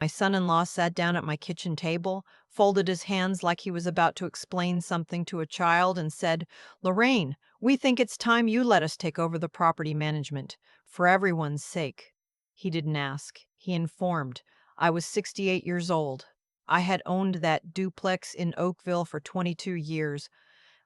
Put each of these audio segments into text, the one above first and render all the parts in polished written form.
My son-in-law sat down at my kitchen table, folded his hands like he was about to explain something to a child, and said, "Lorraine, we think it's time you let us take over the property management, for everyone's sake." He didn't ask. He informed. I was 68 years old. I had owned that duplex in Oakville for 22 years.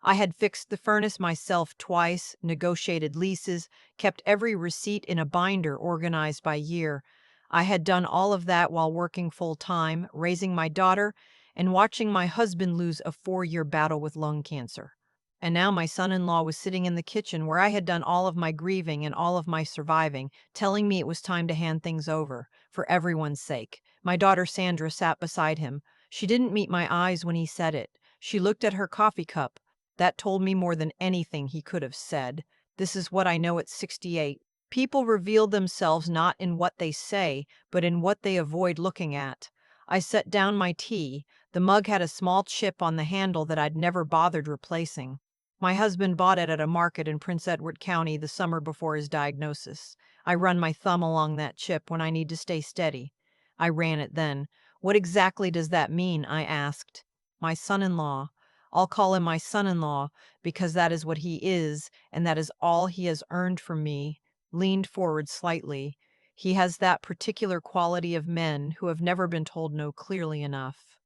I had fixed the furnace myself twice, negotiated leases, kept every receipt in a binder organized by year. I had done all of that while working full-time, raising my daughter, and watching my husband lose a 4-year battle with lung cancer. And now my son-in-law was sitting in the kitchen where I had done all of my grieving and all of my surviving, telling me it was time to hand things over, for everyone's sake. My daughter Sandra sat beside him. She didn't meet my eyes when he said it. She looked at her coffee cup. That told me more than anything he could have said. This is what I know at 68. People reveal themselves not in what they say, but in what they avoid looking at. I set down my tea. The mug had a small chip on the handle that I'd never bothered replacing. My husband bought it at a market in Prince Edward County the summer before his diagnosis. I run my thumb along that chip when I need to stay steady. I ran it then. "What exactly does that mean?" I asked. My son-in-law, I'll call him my son-in-law because that is what he is, and that is all he has earned from me, leaned forward slightly. He has that particular quality of men who have never been told no clearly enough.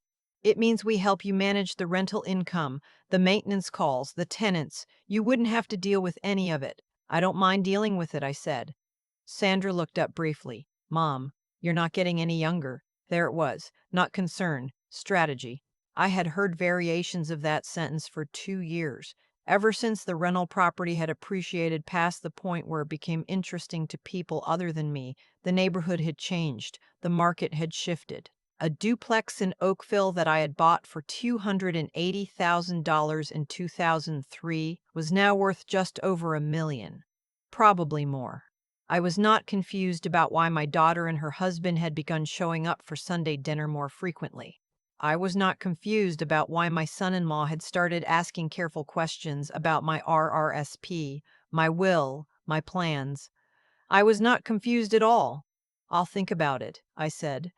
"It means we help you manage the rental income, the maintenance calls, the tenants. You wouldn't have to deal with any of it." "I don't mind dealing with it," I said. Sandra looked up briefly. "Mom, you're not getting any younger." There it was. Not concern, strategy. I had heard variations of that sentence for 2 years. Ever since the rental property had appreciated past the point where it became interesting to people other than me, the neighborhood had changed, the market had shifted. A duplex in Oakville that I had bought for $280,000 in 2003 was now worth just over $1 million. Probably more. I was not confused about why my daughter and her husband had begun showing up for Sunday dinner more frequently. I was not confused about why my son-in-law had started asking careful questions about my RRSP, my will, my plans. I was not confused at all. "I'll think about it," I said.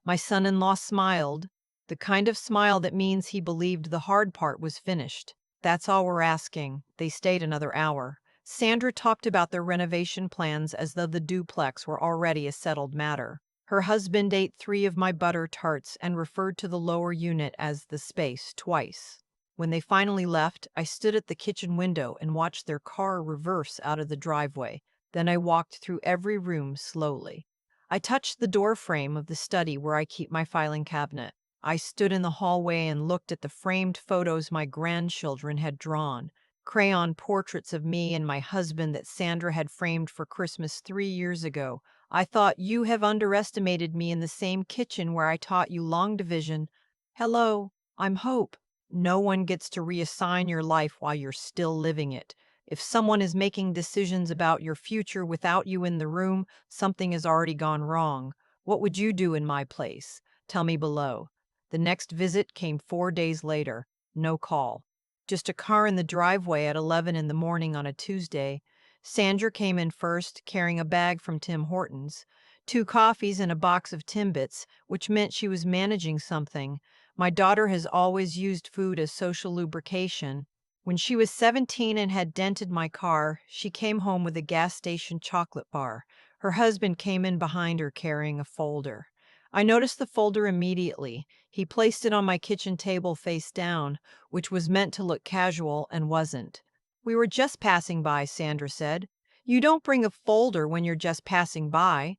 My son-in-law smiled, the kind of smile that means he believed the hard part was finished. "That's all we're asking." They stayed another hour. Sandra talked about their renovation plans as though the duplex were already a settled matter. Her husband ate 3 of my butter tarts and referred to the lower unit as the space twice. When they finally left, I stood at the kitchen window and watched their car reverse out of the driveway. Then I walked through every room slowly. I touched the door frame of the study where I keep my filing cabinet. I stood in the hallway and looked at the framed photos my grandchildren had drawn, crayon portraits of me and my husband that Sandra had framed for Christmas 3 years ago. I thought, "You have underestimated me in the same kitchen where I taught you long division." "Hello, I'm Hope." No one gets to reassign your life while you're still living it. If someone is making decisions about your future without you in the room, something has already gone wrong. What would you do in my place? Tell me below. The next visit came 4 days later. No call. Just a car in the driveway at 11 in the morning on a Tuesday. Sandra came in first, carrying a bag from Tim Hortons, 2 coffees and a box of Timbits, which meant she was managing something. My daughter has always used food as social lubrication. When she was 17 and had dented my car, she came home with a gas station chocolate bar. Her husband came in behind her carrying a folder. I noticed the folder immediately. He placed it on my kitchen table face down, which was meant to look casual and wasn't. "We were just passing by," Sandra said. "You don't bring a folder when you're just passing by."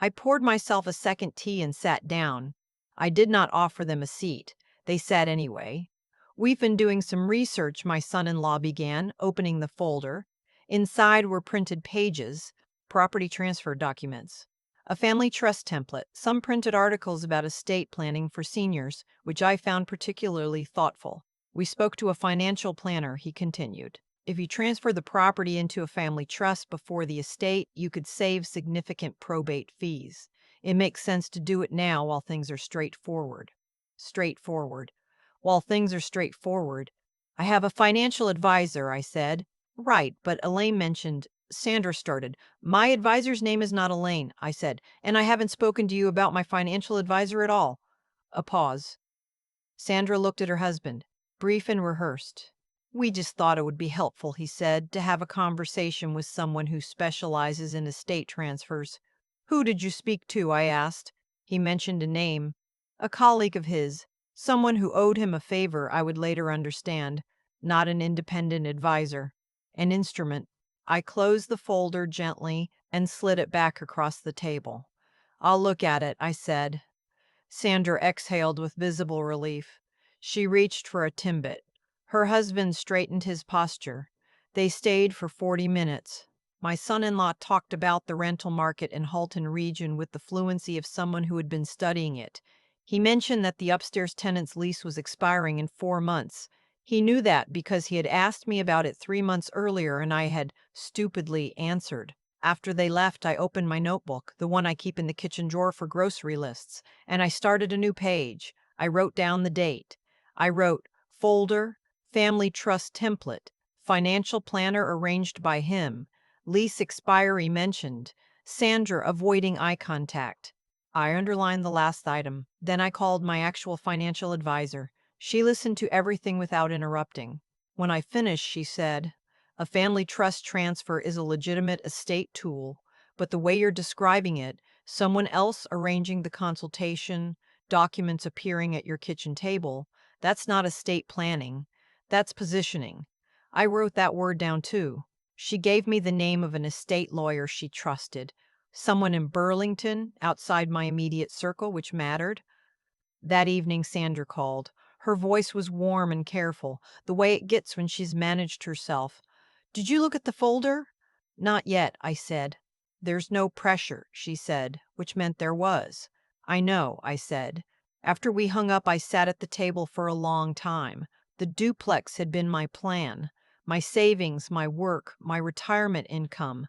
I poured myself a second tea and sat down. I did not offer them a seat. They sat anyway. "We've been doing some research," my son-in-law began, opening the folder. Inside were printed pages, property transfer documents, a family trust template, some printed articles about estate planning for seniors, which I found particularly thoughtful. "We spoke to a financial planner," he continued. "If you transfer the property into a family trust before the estate, you could save significant probate fees. It makes sense to do it now while things are straightforward." Straightforward. While things are straightforward. "I have a financial advisor," I said. "Right, but Elaine mentioned..." Sandra started. My advisor's name is not Elaine, I said, and I haven't spoken to you about my financial advisor at all. A pause. Sandra looked at her husband, brief and rehearsed. We just thought it would be helpful, he said, to have a conversation with someone who specializes in estate transfers. Who did you speak to? I asked. He mentioned a name. A colleague of his. Someone who owed him a favor, I would later understand. Not an independent advisor. An instrument. I closed the folder gently and slid it back across the table. I'll look at it, I said. Sandra exhaled with visible relief. She reached for a Timbit. Her husband straightened his posture. They stayed for 40 minutes. My son-in-law talked about the rental market in Halton region with the fluency of someone who had been studying it. He mentioned that the upstairs tenant's lease was expiring in 4 months. He knew that because he had asked me about it 3 months earlier and I had stupidly answered. After they left, I opened my notebook, the one I keep in the kitchen drawer for grocery lists, and I started a new page. I wrote down the date. I wrote, folder, family trust template, financial planner arranged by him, lease expiry mentioned, Sandra avoiding eye contact. I underlined the last item. Then I called my actual financial advisor. She listened to everything without interrupting. When I finished, she said, a family trust transfer is a legitimate estate tool, but the way you're describing it, someone else arranging the consultation, documents appearing at your kitchen table, that's not estate planning. That's positioning. I wrote that word down too. She gave me the name of an estate lawyer she trusted, someone in Burlington, outside my immediate circle, which mattered. That evening, Sandra called. Her voice was warm and careful, the way it gets when she's managed herself. Did you look at the folder? Not yet, I said. There's no pressure, she said, which meant there was. I know, I said. After we hung up, I sat at the table for a long time. The duplex had been my plan. My savings, my work, my retirement income.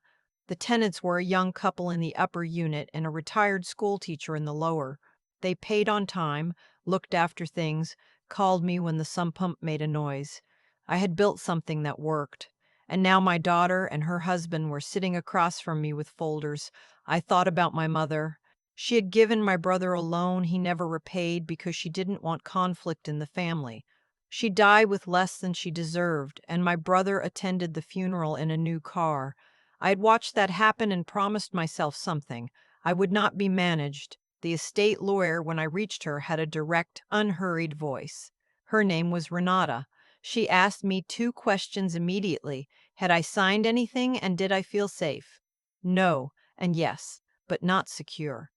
The tenants were a young couple in the upper unit and a retired schoolteacher in the lower. They paid on time, looked after things, called me when the sump pump made a noise. I had built something that worked. And now my daughter and her husband were sitting across from me with folders. I thought about my mother. She had given my brother a loan he never repaid because she didn't want conflict in the family. She died with less than she deserved, and my brother attended the funeral in a new car. I had watched that happen and promised myself something. I would not be managed. The estate lawyer, when I reached her, had a direct, unhurried voice. Her name was Renata. She asked me 2 questions immediately. Had I signed anything and did I feel safe? No, and yes, but not secure.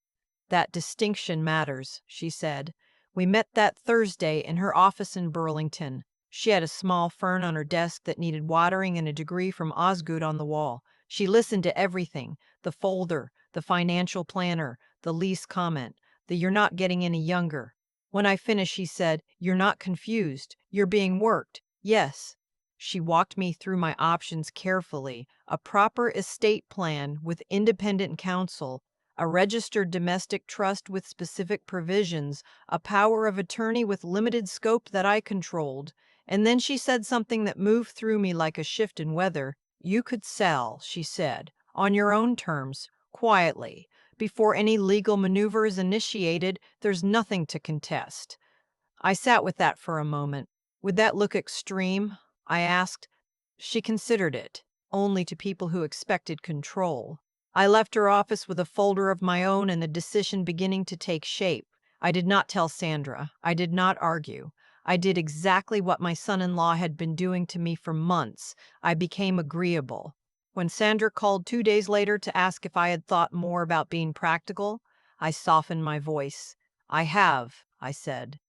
That distinction matters, she said. We met that Thursday in her office in Burlington. She had a small fern on her desk that needed watering and a degree from Osgood on the wall. She listened to everything, the folder, the financial planner, the lease comment, the you're not getting any younger. When I finished, she said, you're not confused. You're being worked. Yes. She walked me through my options carefully. A proper estate plan with independent counsel, a registered domestic trust with specific provisions, a power of attorney with limited scope that I controlled. And then she said something that moved through me like a shift in weather. You could sell, she said, on your own terms, quietly. Before any legal maneuver is initiated, there's nothing to contest. I sat with that for a moment. Would that look extreme? I asked. She considered it, only to people who expected control. I left her office with a folder of my own and the decision beginning to take shape. I did not tell Sandra. I did not argue. I did exactly what my son-in-law had been doing to me for months. I became agreeable. When Sandra called 2 days later to ask if I had thought more about being practical, I softened my voice. I have, I said.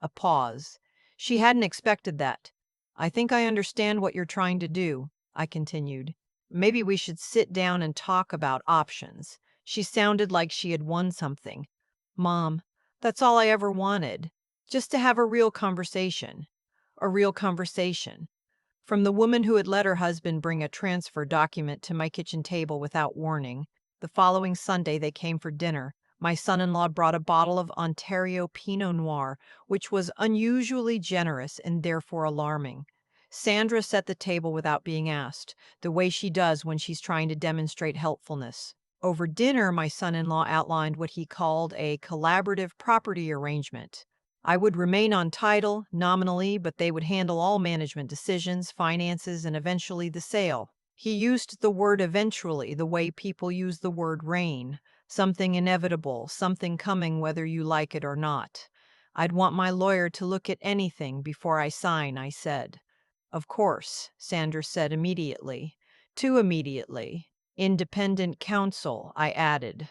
A pause. She hadn't expected that. I think I understand what you're trying to do, I continued. Maybe we should sit down and talk about options. She sounded like she had won something. Mom, that's all I ever wanted. Just to have a real conversation. A real conversation. From the woman who had let her husband bring a transfer document to my kitchen table without warning. The following Sunday they came for dinner. My son-in-law brought a bottle of Ontario Pinot Noir, which was unusually generous and therefore alarming. Sandra set the table without being asked, the way she does when she's trying to demonstrate helpfulness. Over dinner, my son-in-law outlined what he called a collaborative property arrangement. I would remain on title, nominally, but they would handle all management decisions, finances, and eventually the sale. He used the word eventually the way people use the word rain, something inevitable, something coming whether you like it or not. I'd want my lawyer to look at anything before I sign, I said. Of course, Sanders said immediately. Too immediately. Independent counsel, I added.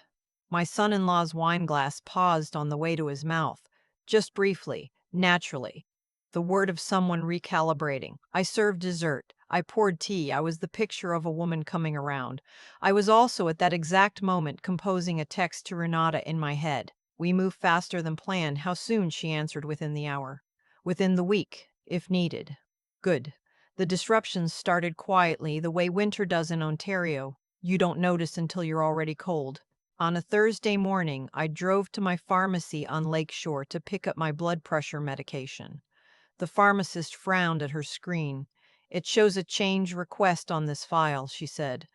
My son-in-law's wineglass paused on the way to his mouth, just briefly, naturally. The word of someone recalibrating. I served dessert. I poured tea. I was the picture of a woman coming around. I was also at that exact moment composing a text to Renata in my head. We move faster than planned. How soon? She answered within the hour. Within the week, if needed. Good. The disruptions started quietly, the way winter does in Ontario. You don't notice until you're already cold. On a Thursday morning, I drove to my pharmacy on Lakeshore to pick up my blood pressure medication. The pharmacist frowned at her screen. It shows a change request on this file, she said.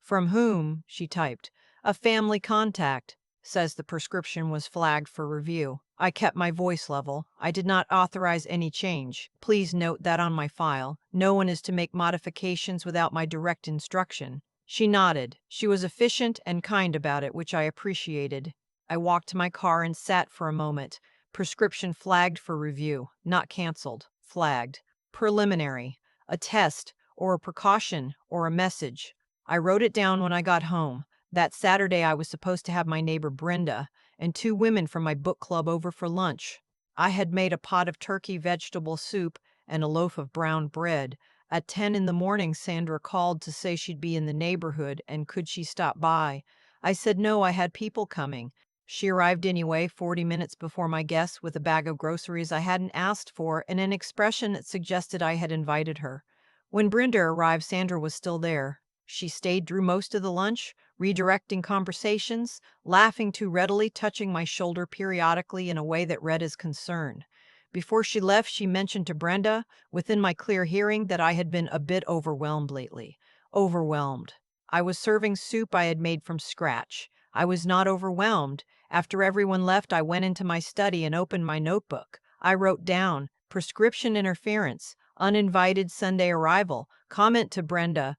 From whom? She typed. A family contact. Says the prescription was flagged for review. I kept my voice level. I did not authorize any change. Please note that on my file, no one is to make modifications without my direct instruction. She nodded. She was efficient and kind about it, which I appreciated. I walked to my car and sat for a moment. Prescription flagged for review. Not canceled. Flagged. Preliminary. A test, or a precaution, or a message. I wrote it down when I got home. That Saturday I was supposed to have my neighbor Brenda and two women from my book club over for lunch. I had made a pot of turkey vegetable soup and a loaf of brown bread. At 10 in the morning, Sandra called to say she'd be in the neighborhood and could she stop by. I said no, I had people coming. She arrived anyway, 40 minutes before my guests, with a bag of groceries I hadn't asked for and an expression that suggested I had invited her. When Brenda arrived, Sandra was still there. She stayed through most of the lunch, redirecting conversations, laughing too readily, touching my shoulder periodically in a way that read as concern. Before she left, she mentioned to Brenda, within my clear hearing, that I had been a bit overwhelmed lately. Overwhelmed. I was serving soup I had made from scratch. I was not overwhelmed. After everyone left, I went into my study and opened my notebook. I wrote down, prescription interference, uninvited Sunday arrival, comment to Brenda,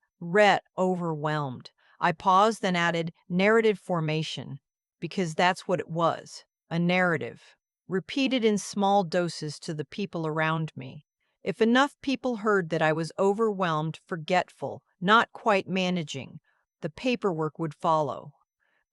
overwhelmed. I paused, then added, narrative formation, because that's what it was, a narrative, repeated in small doses to the people around me. If enough people heard that I was overwhelmed, forgetful, not quite managing, the paperwork would follow.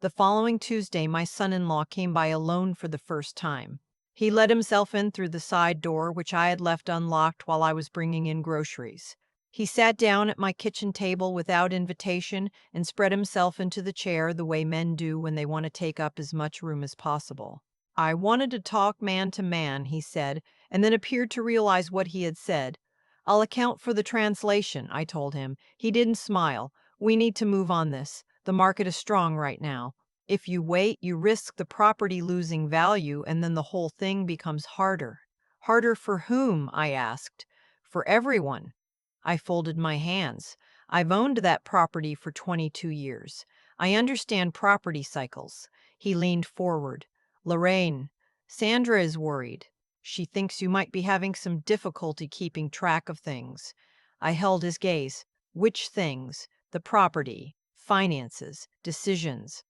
The following Tuesday, my son-in-law came by alone for the first time. He let himself in through the side door, which I had left unlocked while I was bringing in groceries. He sat down at my kitchen table without invitation and spread himself into the chair the way men do when they want to take up as much room as possible. I wanted to talk man to man, he said, and then appeared to realize what he had said. I'll account for the translation, I told him. He didn't smile. We need to move on this. The market is strong right now. If you wait, you risk the property losing value, and then the whole thing becomes harder. Harder for whom? I asked. For everyone. I folded my hands. I've owned that property for 22 years. I understand property cycles. He leaned forward. Lorraine, Sandra is worried. She thinks you might be having some difficulty keeping track of things. I held his gaze. Which things? The property, finances, decisions.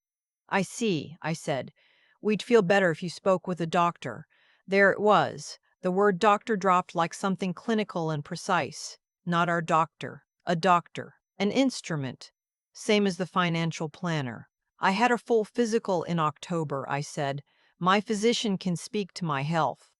I see, I said. We'd feel better if you spoke with a doctor. There it was. The word doctor dropped like something clinical and precise. Not our doctor. A doctor. An instrument. Same as the financial planner. I had a full physical in October, I said. My physician can speak to my health.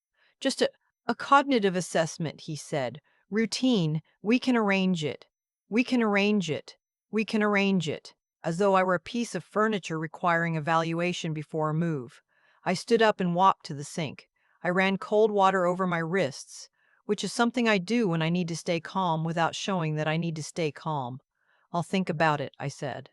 Just a cognitive assessment, he said. Routine. We can arrange it. We can arrange it. We can arrange it. As though I were a piece of furniture requiring evaluation before a move. I stood up and walked to the sink. I ran cold water over my wrists, which is something I do when I need to stay calm without showing that I need to stay calm. I'll think about it, I said.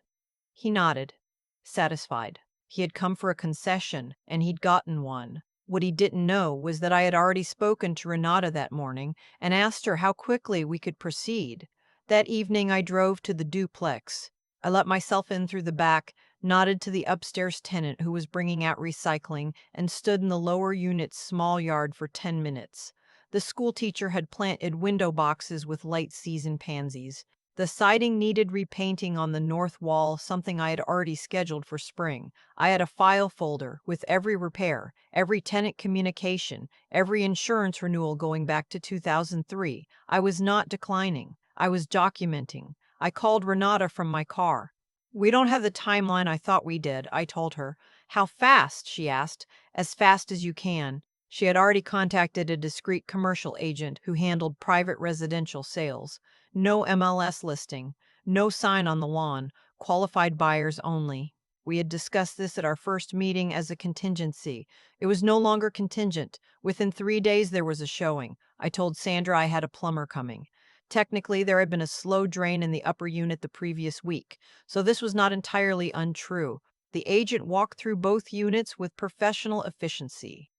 He nodded, satisfied. He had come for a concession, and he'd gotten one. What he didn't know was that I had already spoken to Renata that morning and asked her how quickly we could proceed. That evening, I drove to the duplex. I let myself in through the back, nodded to the upstairs tenant who was bringing out recycling, and stood in the lower unit's small yard for 10 minutes. The school teacher had planted window boxes with late season pansies. The siding needed repainting on the north wall, something I had already scheduled for spring. I had a file folder with every repair, every tenant communication, every insurance renewal going back to 2003. I was not declining. I was documenting. I called Renata from my car. "We don't have the timeline I thought we did," I told her. "How fast?" she asked. "As fast as you can." She had already contacted a discreet commercial agent who handled private residential sales. No MLS listing, no sign on the lawn, qualified buyers only. We had discussed this at our first meeting as a contingency. It was no longer contingent. Within 3 days, there was a showing. I told Sandra I had a plumber coming. Technically, there had been a slow drain in the upper unit the previous week, so this was not entirely untrue. The agent walked through both units with professional efficiency.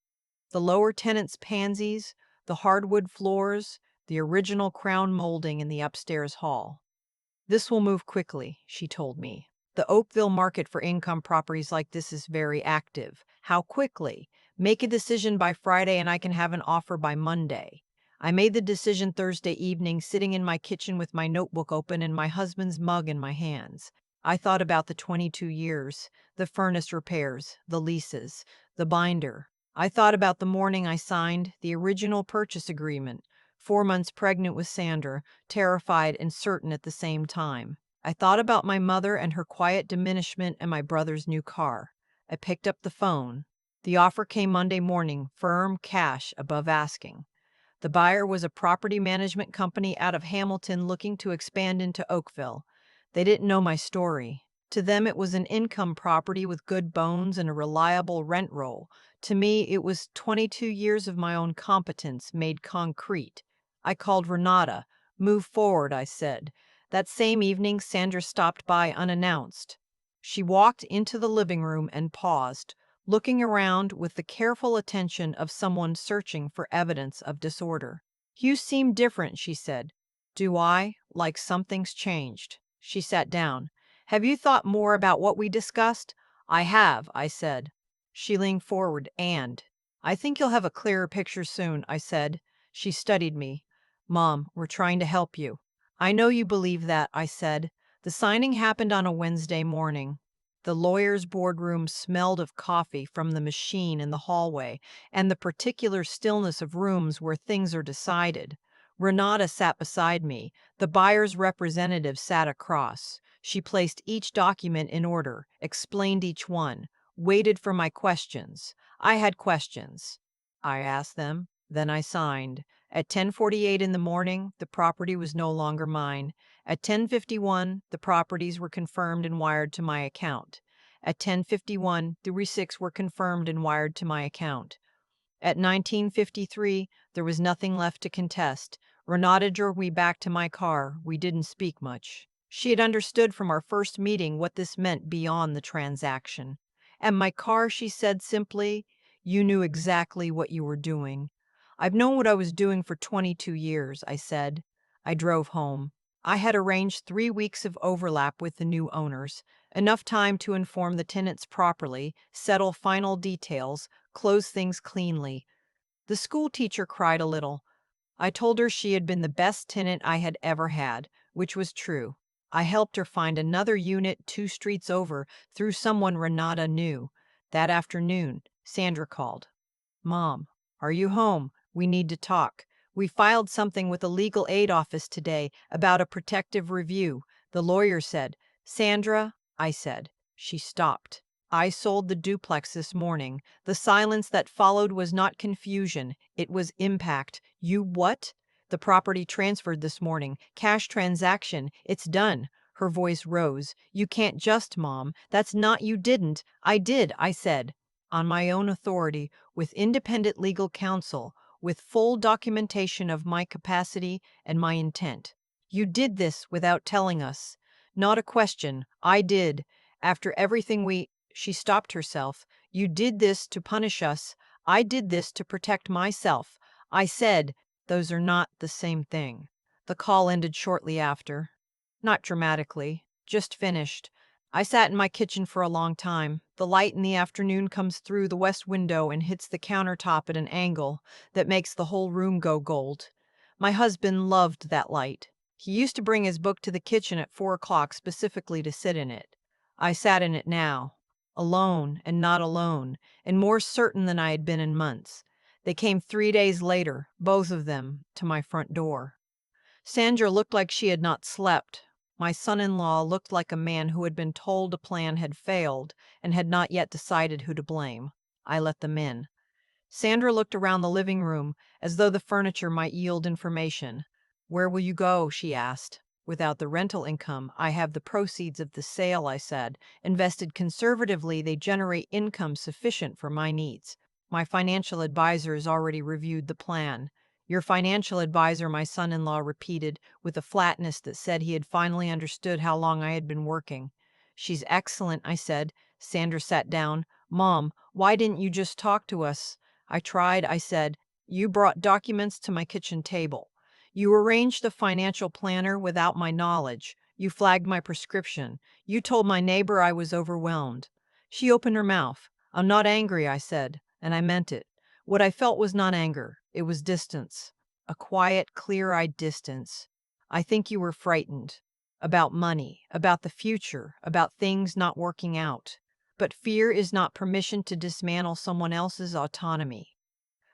The lower tenant's pansies, the hardwood floors, the original crown molding in the upstairs hall. "This will move quickly," she told me. "The Oakville market for income properties like this is very active." "How quickly?" "Make a decision by Friday and I can have an offer by Monday." I made the decision Thursday evening, sitting in my kitchen with my notebook open and my husband's mug in my hands. I thought about the 22 years, the furnace repairs, the leases, the binder. I thought about the morning I signed the original purchase agreement, 4 months pregnant with Sandra, terrified and certain at the same time. I thought about my mother and her quiet diminishment and my brother's new car. I picked up the phone. The offer came Monday morning, firm cash above asking. The buyer was a property management company out of Hamilton looking to expand into Oakville. They didn't know my story. To them, it was an income property with good bones and a reliable rent roll. To me, it was 22 years of my own competence made concrete. I called Renata. "Move forward," I said. That same evening, Sandra stopped by unannounced. She walked into the living room and paused, looking around with the careful attention of someone searching for evidence of disorder. "You seem different," she said. "Do I? Like something's changed." She sat down. "Have you thought more about what we discussed?" "I have," I said. She leaned forward I think you'll have a clearer picture soon," I said. She studied me. "Mom, we're trying to help you." "I know you believe that," I said. The signing happened on a Wednesday morning. The lawyer's boardroom smelled of coffee from the machine in the hallway and the particular stillness of rooms where things are decided. Renata sat beside me. The buyer's representative sat across. She placed each document in order, explained each one, waited for my questions. I had questions. I asked them, then I signed. At 10:48 in the morning, the property was no longer mine. At 10:51, the properties were confirmed and wired to my account. At 10:51, the receipts were confirmed and wired to my account. At 19:53, there was nothing left to contest. Renata drove me back to my car. We didn't speak much. She had understood from our first meeting what this meant beyond the transaction. "And my car," she said simply, "you knew exactly what you were doing." "I've known what I was doing for 22 years," I said. I drove home. I had arranged 3 weeks of overlap with the new owners, enough time to inform the tenants properly, settle final details, close things cleanly. The school teacher cried a little. I told her she had been the best tenant I had ever had, which was true. I helped her find another unit 2 streets over through someone Renata knew. That afternoon, Sandra called. "Mom, are you home? We need to talk. We filed something with the legal aid office today about a protective review," the lawyer said. "Sandra," I said. She stopped. "I sold the duplex this morning." The silence that followed was not confusion. It was impact. "You what?" "The property transferred this morning. Cash transaction. It's done." Her voice rose. "You can't just, Mom. That's not you didn't." "I did," I said. "On my own authority, with independent legal counsel, with full documentation of my capacity and my intent." "You did this without telling us." "Not a question. I did. After everything we—" She stopped herself. "You did this to punish us. I did this to protect myself. I said, those are not the same thing. The call ended shortly after. Not dramatically, just finished. I sat in my kitchen for a long time. The light in the afternoon comes through the west window and hits the countertop at an angle that makes the whole room go gold. My husband loved that light. He used to bring his book to the kitchen at 4 o'clock specifically to sit in it. I sat in it now, alone and not alone, and more certain than I had been in months. They came 3 days later, both of them, to my front door. Sandra looked like she had not slept. My son-in-law looked like a man who had been told a plan had failed and had not yet decided who to blame. I let them in. Sandra looked around the living room as though the furniture might yield information. "Where will you go?" she asked. "Without the rental income, I have the proceeds of the sale," I said. "Invested conservatively, they generate income sufficient for my needs. My financial advisor has already reviewed the plan." "Your financial advisor," my son-in-law repeated with a flatness that said he had finally understood how long I had been working. "She's excellent," I said. Sandra sat down. "Mom, why didn't you just talk to us?" "I tried," I said. "You brought documents to my kitchen table. You arranged a financial planner without my knowledge. You flagged my prescription. You told my neighbor I was overwhelmed." She opened her mouth. "I'm not angry," I said, and I meant it. What I felt was not anger. It was distance. A quiet, clear-eyed distance. "I think you were frightened. About money, about the future, about things not working out. But fear is not permission to dismantle someone else's autonomy."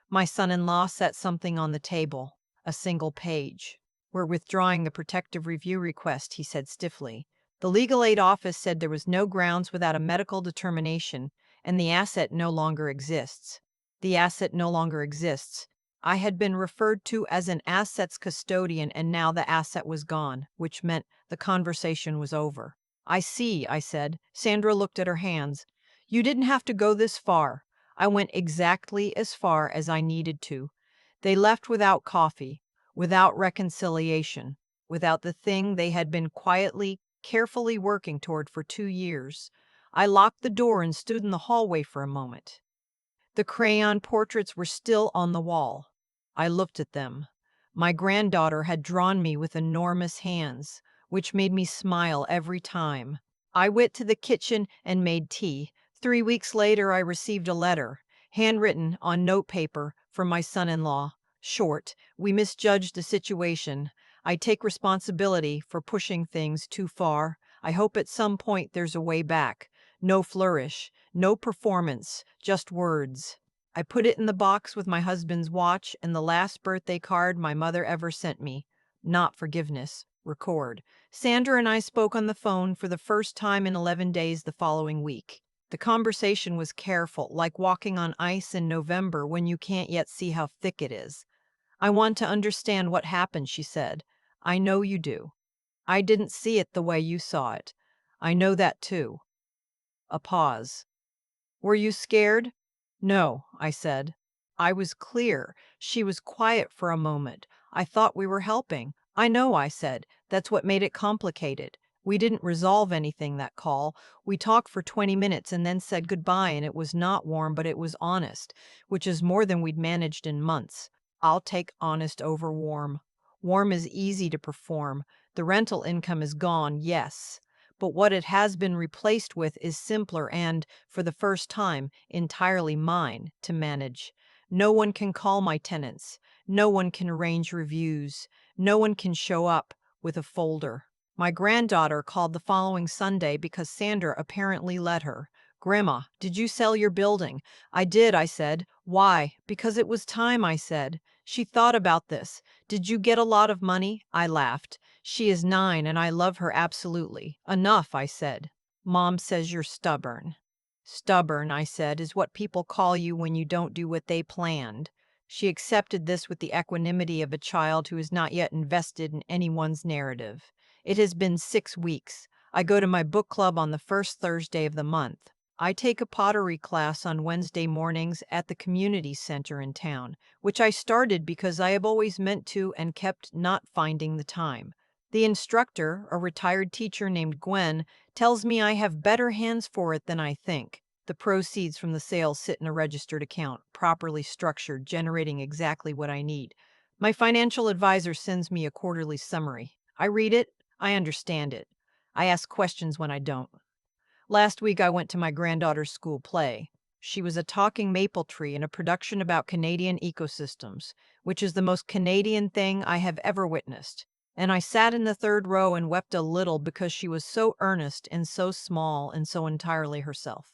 My son-in-law set something on the table, a single page. "We're withdrawing the protective review request," he said stiffly. "The legal aid office said there was no grounds without a medical determination, and the asset no longer exists." The asset no longer exists. I had been referred to as an assets custodian, and now the asset was gone, which meant the conversation was over. "I see," I said. Sandra looked at her hands. "You didn't have to go this far." I went exactly as far as I needed to. They left without coffee, without reconciliation, without the thing they had been quietly, carefully working toward for 2 years. I locked the door and stood in the hallway for a moment. The crayon portraits were still on the wall. I looked at them. My granddaughter had drawn me with enormous hands, which made me smile every time. I went to the kitchen and made tea. 3 weeks later, I received a letter, handwritten on notepaper, from my son-in-law. Short: "We misjudged the situation. I take responsibility for pushing things too far. I hope at some point there's a way back." No flourish, no performance, just words. I put it in the box with my husband's watch and the last birthday card my mother ever sent me. Not forgiveness. Record. Sandra and I spoke on the phone for the first time in 11 days the following week. The conversation was careful, like walking on ice in November when you can't yet see how thick it is. "I want to understand what happened," she said. "I know you do. I didn't see it the way you saw it. I know that too." A pause. "Were you scared?" "No," I said. I was clear. She was quiet for a moment. "I thought we were helping." "I know," I said. "That's what made it complicated. We didn't resolve anything that call. We talked for 20 minutes and then said goodbye, and it was not warm, but it was honest, which is more than we'd managed in months." I'll take honest over warm. Warm is easy to perform. The rental income is gone, yes. But what it has been replaced with is simpler and, for the first time, entirely mine to manage. No one can call my tenants. No one can arrange reviews. No one can show up with a folder. My granddaughter called the following Sunday because Sandra apparently let her. "Grandma, did you sell your building?" "I did," I said. "Why?" "Because it was time," I said. She thought about this. "Did you get a lot of money?" I laughed. "She is 9 and I love her absolutely." "Enough," I said. "Mom says you're stubborn." "Stubborn," I said, "is what people call you when you don't do what they planned." She accepted this with the equanimity of a child who is not yet invested in anyone's narrative. It has been 6 weeks. I go to my book club on the first Thursday of the month. I take a pottery class on Wednesday mornings at the community center in town, which I started because I have always meant to and kept not finding the time. The instructor, a retired teacher named Gwen, tells me I have better hands for it than I think. The proceeds from the sale sit in a registered account, properly structured, generating exactly what I need. My financial advisor sends me a quarterly summary. I read it, I understand it. I ask questions when I don't. Last week, I went to my granddaughter's school play. She was a talking maple tree in a production about Canadian ecosystems, which is the most Canadian thing I have ever witnessed. And I sat in the third row and wept a little because she was so earnest and so small and so entirely herself.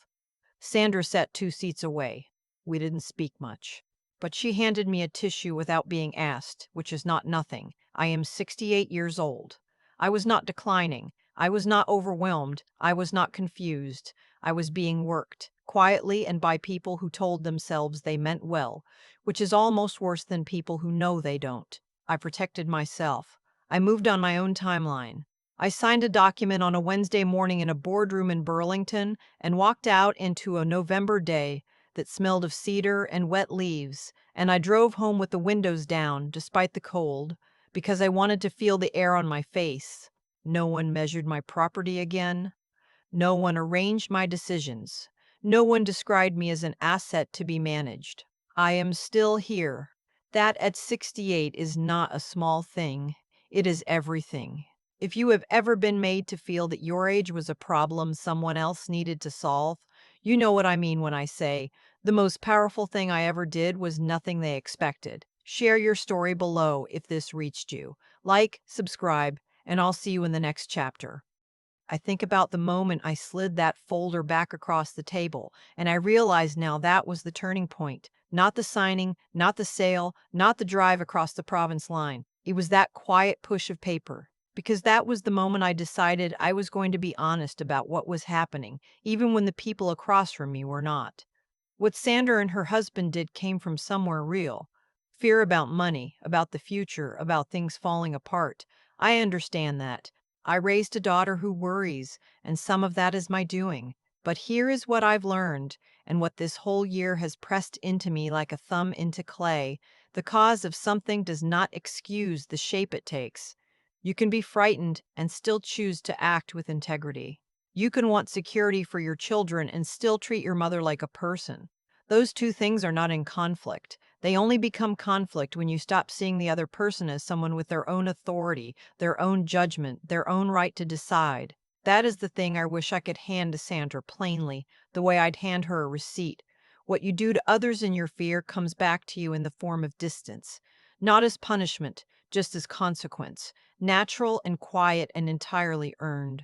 Sandra sat 2 seats away. We didn't speak much. But she handed me a tissue without being asked, which is not nothing. I am 68 years old. I was not declining. I was not overwhelmed. I was not confused. I was being worked, quietly and by people who told themselves they meant well, which is almost worse than people who know they don't. I protected myself. I moved on my own timeline. I signed a document on a Wednesday morning in a boardroom in Burlington and walked out into a November day that smelled of cedar and wet leaves, and I drove home with the windows down, despite the cold, because I wanted to feel the air on my face. No one measured my property again. No one arranged my decisions. No one described me as an asset to be managed. I am still here. That at 68 is not a small thing. It is everything. If you have ever been made to feel that your age was a problem someone else needed to solve, you know what I mean when I say, the most powerful thing I ever did was nothing they expected. Share your story below if this reached you. Like, subscribe, and I'll see you in the next chapter. I think about the moment I slid that folder back across the table, and I realize now that was the turning point. Not the signing, not the sale, not the drive across the province line. It was that quiet push of paper. Because that was the moment I decided I was going to be honest about what was happening, even when the people across from me were not. What Sandra and her husband did came from somewhere real. Fear about money, about the future, about things falling apart. I understand that. I raised a daughter who worries, and some of that is my doing. But here is what I've learned, and what this whole year has pressed into me like a thumb into clay. The cause of something does not excuse the shape it takes. You can be frightened and still choose to act with integrity. You can want security for your children and still treat your mother like a person. Those two things are not in conflict. They only become conflict when you stop seeing the other person as someone with their own authority, their own judgment, their own right to decide. That is the thing I wish I could hand to Sandra plainly, the way I'd hand her a receipt. What you do to others in your fear comes back to you in the form of distance, not as punishment, just as consequence, natural and quiet and entirely earned.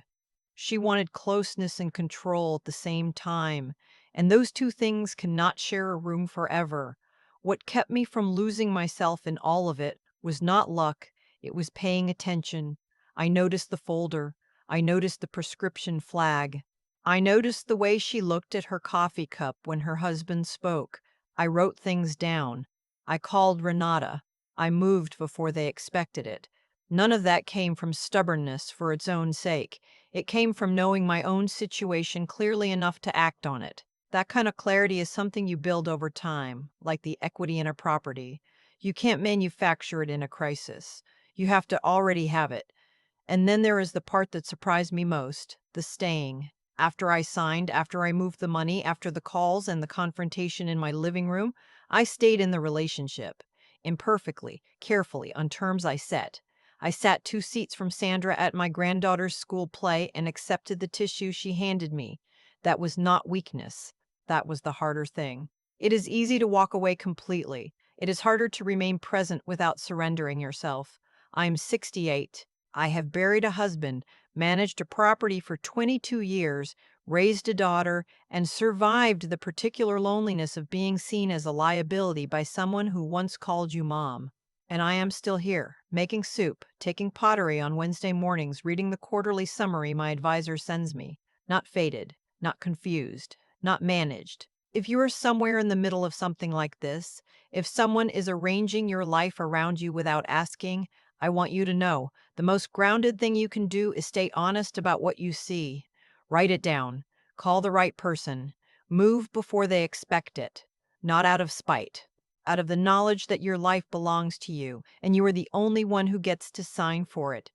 She wanted closeness and control at the same time, and those two things cannot share a room forever. What kept me from losing myself in all of it was not luck, it was paying attention. I noticed the folder. I noticed the prescription flag. I noticed the way she looked at her coffee cup when her husband spoke. I wrote things down. I called Renata. I moved before they expected it. None of that came from stubbornness for its own sake. It came from knowing my own situation clearly enough to act on it. That kind of clarity is something you build over time, like the equity in a property. You can't manufacture it in a crisis. You have to already have it. And then there is the part that surprised me most, the staying. After I signed, after I moved the money, after the calls and the confrontation in my living room, I stayed in the relationship. Imperfectly, carefully, on terms I set. I sat 2 seats from Sandra at my granddaughter's school play and accepted the tissue she handed me. That was not weakness. That was the harder thing. It is easy to walk away completely. It is harder to remain present without surrendering yourself. I am 68. I have buried a husband, managed a property for 22 years, raised a daughter, and survived the particular loneliness of being seen as a liability by someone who once called you mom. And I am still here, making soup, taking pottery on Wednesday mornings, reading the quarterly summary my advisor sends me. Not faded, not confused, not managed. If you are somewhere in the middle of something like this, if someone is arranging your life around you without asking, I want you to know the most grounded thing you can do is stay honest about what you see. Write it down. Call the right person. Move before they expect it. Not out of spite. Out of the knowledge that your life belongs to you, and you are the only one who gets to sign for it.